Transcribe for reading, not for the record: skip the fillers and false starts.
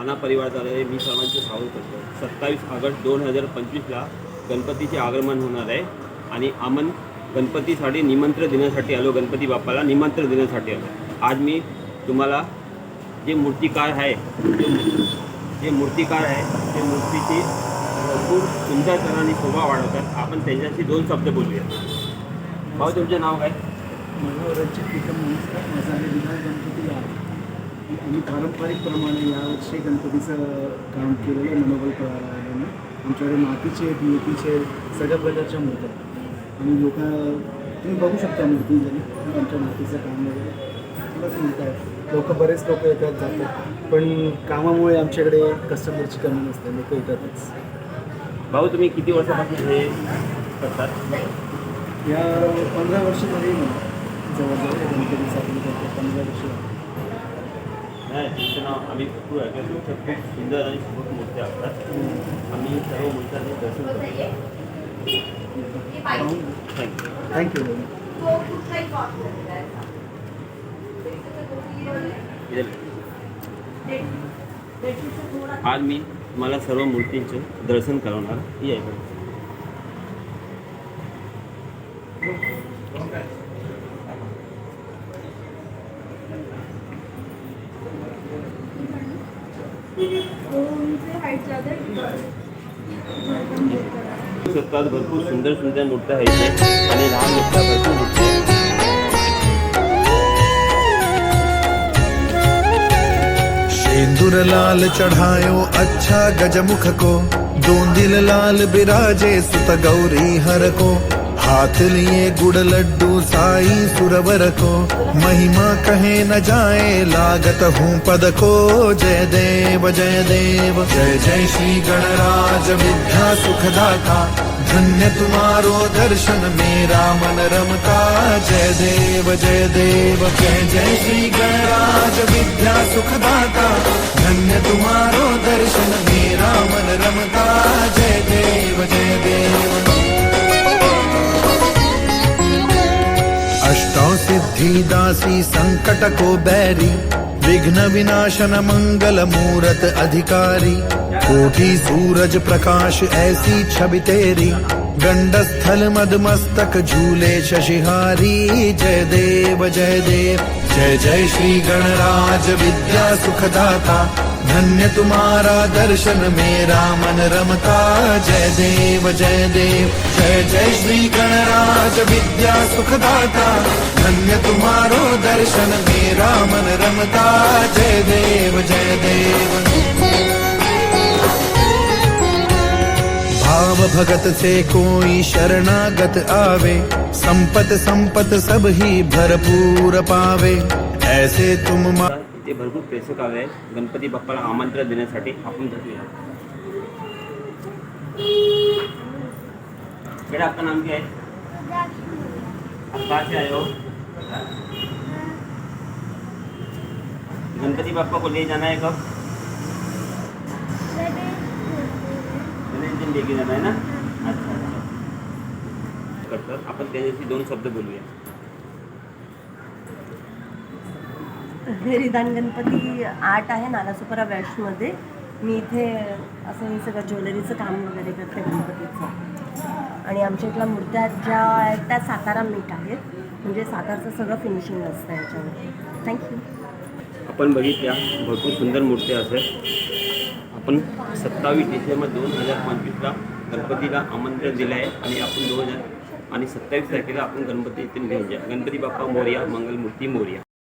राणा परिवाराद्वारे मी सर्वांचे स्वागत करतो. 27 ऑगस्ट 2025ला गणपतीचे आगमन होणार आहे आणि आम्ही गणपतीसाठी निमंत्रण देण्यासाठी आलो. गणपती बाप्पाला निमंत्रण देण्यासाठी आलो. आज मी तुम्हाला जे मूर्तिकार आहे ते मूर्तीची भरपूर सुंदरपणाने शोभा वाढवतात. आपण त्यांच्याशी 2 शब्द बोलूया. भाऊ, तुमचं नाव काय? माझं रचित विक्रम नमस्कार. माझा विनायक गणपती आहे. आम्ही पारंपरिकप्रमाणे यावर्षी गणपतीचं काम केलेलं आहे. मनोबल प्रमाणे आमच्याकडे मातीचे, बीएपीचे सगळ्या प्रकारच्या मूर्त्या आहेत. आणि तुम्ही बघू शकता मूर्ती जरी आमच्या मातीचं काम वगैरे बस मूर्ती आहे. बरेच लोक येतात जातात, पण कामामुळे आमच्याकडे कस्टमरची कमी नसते, लोक येतातच. भाऊ, तुम्ही किती वर्षापासून हे करतात? या 15 वर्ष झाली मला जवळजवळ गणपतीसाठी करतो. 15 वर्ष नाही, तुमचं नाव आम्ही खूप ऐकलं. तुमच्या खूप सुंदर आणि खूप मूर्त्या असतात. आम्ही सर्व मूर्त्यांचे दर्शन करतो. थँक्यू. आज मी तुम्हाला सर्व मूर्तींचे दर्शन करवणार आहे. स्वतः भरपूर सुंदर सुंदर मूर्त्या आहेत आणि लहान मूर्त्या भरपूर मूर्त्या आहेत. सिंदूर लाल चढ़ायो अच्छा गजमुख को, 2 दिल लाल बिराजे सुत गौरी हर को, हाथ लिए गुड़ लड्डू साई सुरवर को, महिमा कहे न जाए लागत हूँ पद को, जय देव जय देव जय जय श्री गणराज विद्या सुखदाता, धन्य तुम्हारो दर्शन मेरा मन रमता, जय देव जय देव जय जय श्री गणराज विद्या सुखदाता, धन्य तुम्हारो दर्शन मेरा मन रमता, जय देव जय देव। अष्टौ सिद्धि दासी संकट को बैरी, विघ्न विनाशन मंगल मूरत अधिकारी, कोटि सूरज प्रकाश ऐसी छवि तेरी, गंड स्थल मद मस्तक झूले शशिहारी, जय देव जय देव जय जय श्री गणराज विद्या सुखदाता, धन्य तुम्हारा दर्शन मेरा मन रमता, जय देव जय देव जय जय श्री गणराज विद्या सुखदाता, धन्य तुम्हारो दर्शन मेरा मन रमता, जय देव जय देव। भाव भगत से कोई शरणागत आवे, संपत संपत सब ही भरपूर पावे, ऐसे तुम ते भरपूर प्रेक्षक आले आहेत गणपती बाप्पाला आमंत्रण देण्यासाठी. आपण भेटूया. बेटा, आपका नाम क्या है? आप कहाँ से आए हो? गणपती बाप्पा को ले जाना है कब? दिन लेके जाना है ना. अच्छा. करतात. आपण त्याच्याशी 2 शब्द बोलूया. हे रिदान गणपती आर्ट आहे नालासोपारा वेस्टमध्ये. मी इथे असं हे सगळं ज्वेलरीचं काम वगैरे करते गणपतीचं. आणि आमच्या इथल्या मूर्त्या ज्या आहेत त्या सातारा मीठ आहेत, म्हणजे सातारचं सगळं फिनिशिंग असतं याच्यावर. थँक्यू. आपण बघितल्या भरपूर सुंदर मूर्त्या असतात. आपण 27 डिसेंबर 2025ला गणपतीला आमंत्रण दिलं आहे आणि आपण 27 तारखेला आपण गणपती इथे घेऊन जा. गणपती बाप्पा मोरया, मंगलमूर्ती मोरया.